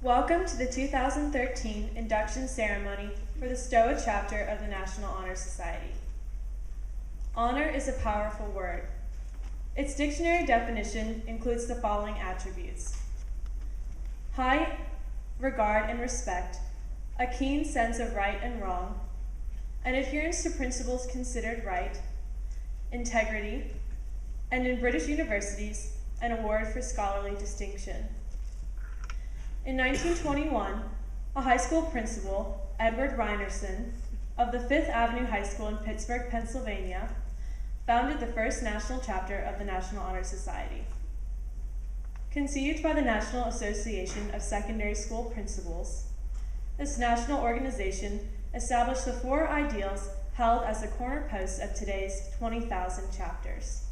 Welcome to the 2013 induction ceremony for the Stoa chapter of the National Honor Society. Honor is a powerful word. Its dictionary definition includes the following attributes: high regard and respect, a keen sense of right and wrong, an adherence to principles considered right, integrity, and in British universities, an award for scholarly distinction. In 1921, a high school principal, Edward Reinerson, of the Fifth Avenue High School in Pittsburgh, Pennsylvania, founded the first national chapter of the National Honor Society. Conceived by the National Association of Secondary School Principals, this national organization established the four ideals held as the cornerposts of today's 20,000 chapters.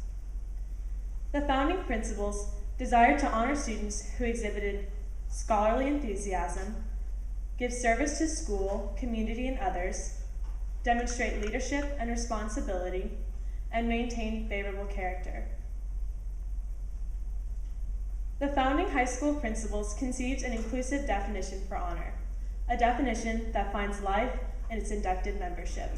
The founding principles desired to honor students who exhibited scholarly enthusiasm, give service to school, community, and others, demonstrate leadership and responsibility, and maintain favorable character. The founding high school principals conceived an inclusive definition for honor, a definition that finds life in its inducted membership.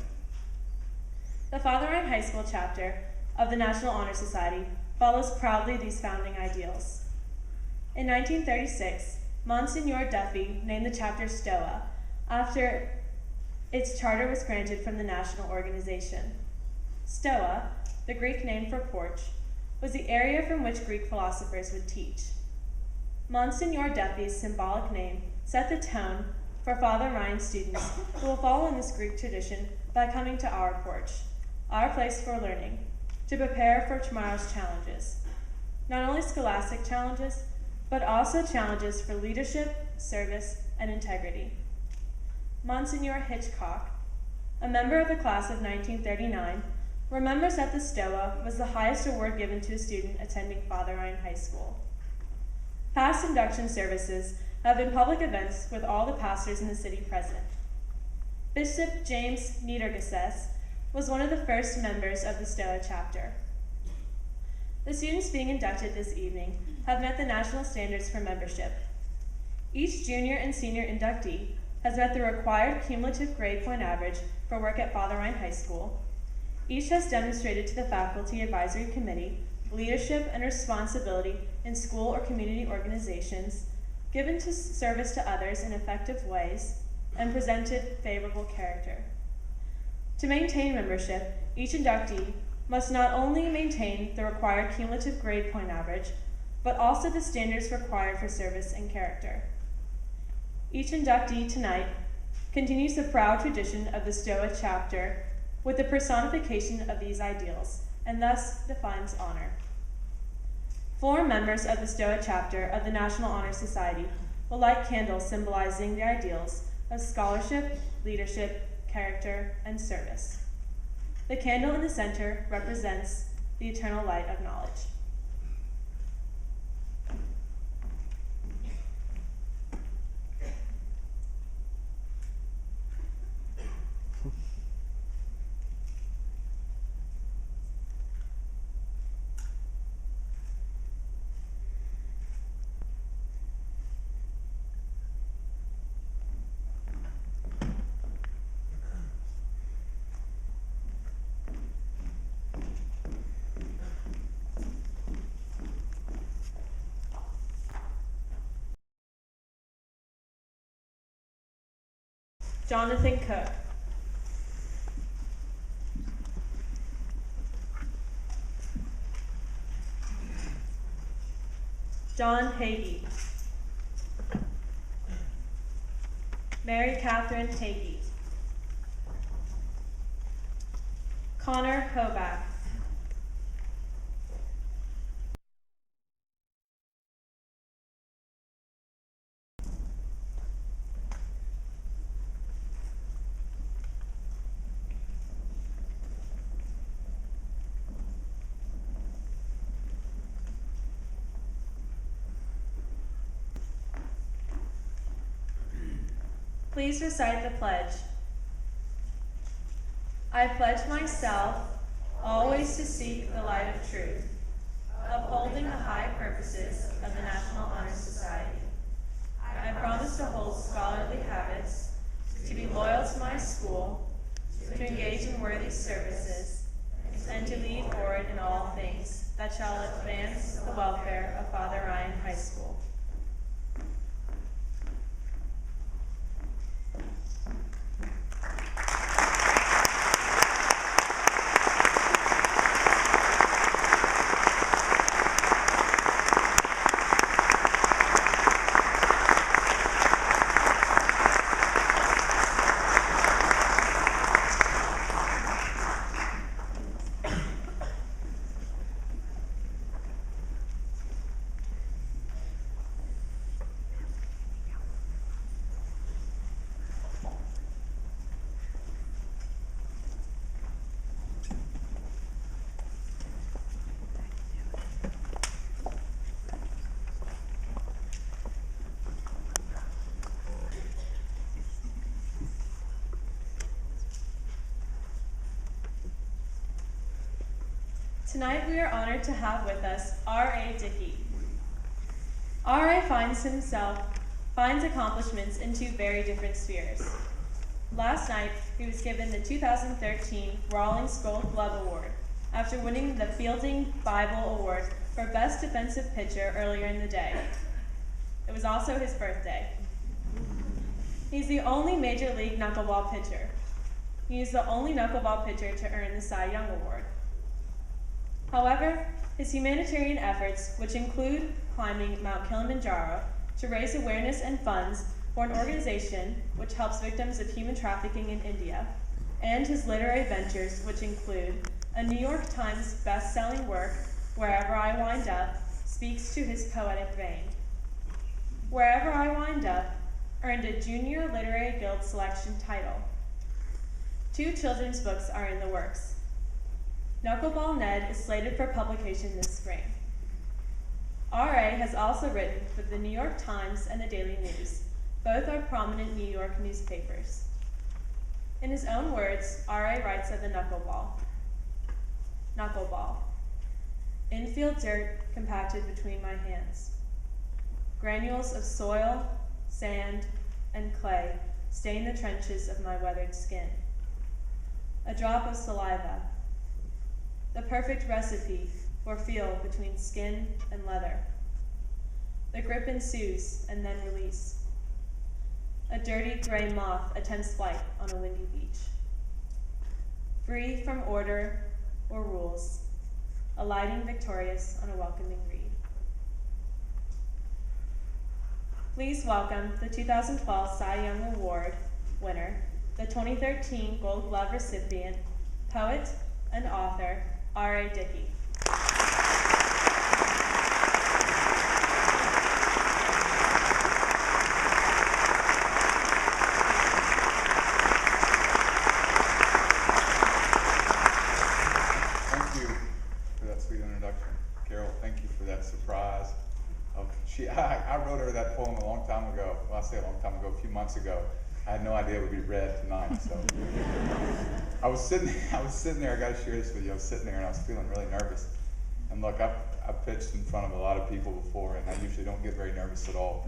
The Father Ryan High School chapter of the National Honor Society follows proudly these founding ideals. In 1936, Monsignor Duffy named the chapter Stoa after its charter was granted from the national organization. Stoa, the Greek name for porch, was the area from which Greek philosophers would teach. Monsignor Duffy's symbolic name set the tone for Father Ryan's students who will follow in this Greek tradition by coming to our porch, our place for learning, to prepare for tomorrow's challenges. Not only scholastic challenges, but also challenges for leadership, service, and integrity. Monsignor Hitchcock, a member of the class of 1939, remembers that the Stoa was the highest award given to a student attending Father Ryan High School. Past induction services have been public events with all the pastors in the city present. Bishop James Niedergesess was one of the first members of the Stoa chapter. The students being inducted this evening have met the national standards for membership. Each junior and senior inductee has met the required cumulative grade point average for work at Father Ryan High School. Each has demonstrated to the Faculty Advisory Committee leadership and responsibility in school or community organizations, given to service to others in effective ways, and presented favorable character. To maintain membership, each inductee must not only maintain the required cumulative grade point average, but also the standards required for service and character. Each inductee tonight continues the proud tradition of the Stoa chapter with the personification of these ideals, and thus defines honor. 4 members of the Stoa chapter of the National Honor Society will light candles symbolizing the ideals of scholarship, leadership, character, and service. The candle in the center represents the eternal light of knowledge. Jonathan Cook. John Hagee. Mary Catherine Hagee. Connor Hoback. Please recite the pledge. I pledge myself always to seek the light of truth, upholding the high purposes of the National Honor Society. I I promise to hold scholarly habits, to be loyal to my school, to engage in worthy services, and to lead forward in all things that shall advance the welfare of Father Ryan High School. Tonight we are honored to have with us R.A. Dickey. R.A. finds accomplishments in two very different spheres. Last night, he was given the 2013 Rawlings Gold Glove Award after winning the Fielding Bible Award for Best Defensive Pitcher earlier in the day. It was also his birthday. He's the only Major League knuckleball pitcher. He is the only knuckleball pitcher to earn the Cy Young Award. However, his humanitarian efforts, which include climbing Mount Kilimanjaro to raise awareness and funds for an organization which helps victims of human trafficking in India, and his literary ventures, which include a New York Times best-selling work, Wherever I Wind Up, speaks to his poetic vein. Wherever I Wind Up earned a Junior Literary Guild Selection title. 2 children's books are in the works. Knuckleball Ned is slated for publication this spring. R.A. has also written for the New York Times and the Daily News. Both are prominent New York newspapers. In his own words, R.A. writes of the knuckleball. Knuckleball. Infield dirt compacted between my hands. Granules of soil, sand, and clay stain the trenches of my weathered skin. A drop of saliva. The perfect recipe for feel between skin and leather. The grip ensues and then release. A dirty gray moth attempts flight on a windy beach. Free from order or rules, alighting victorious on a welcoming reed. Please welcome the 2012 Cy Young Award winner, the 2013 Gold Glove recipient, poet and author, R.A. Dickey. Thank you for that sweet introduction. Carol, thank you for that surprise. I wrote her that poem a long time ago. Well, I say a long time ago, a few months ago. I had no idea it would be read tonight, so. I was sitting there, I gotta share this with you. I was sitting there and I was feeling really nervous. And look, I've pitched in front of a lot of people before, and I usually don't get very nervous at all.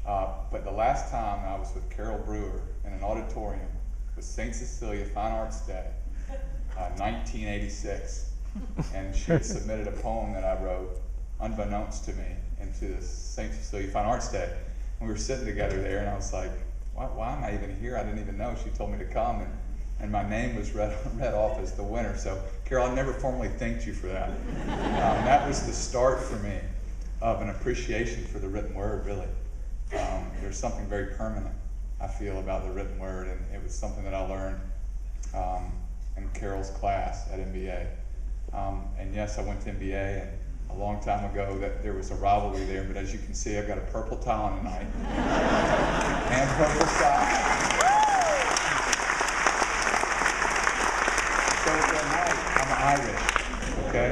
But the last time I was with Carol Brewer in an auditorium with St. Cecilia Fine Arts Day, 1986. And she had submitted a poem that I wrote, unbeknownst to me, into the St. Cecilia Fine Arts Day. And we were sitting together there, and I was like, why am I even here? I didn't even know. She told me to come, and my name was read off as the winner. So, Carol, I never formally thanked you for that. That was the start for me of an appreciation for the written word, really. There's something very permanent, I feel, about the written word, and it was something that I learned in Carol's class at MBA. And yes, I went to MBA, and a long time ago that there was a rivalry there, but as you can see, I've got a purple tie on tonight. And purple socks. So tonight, I'm Irish, okay?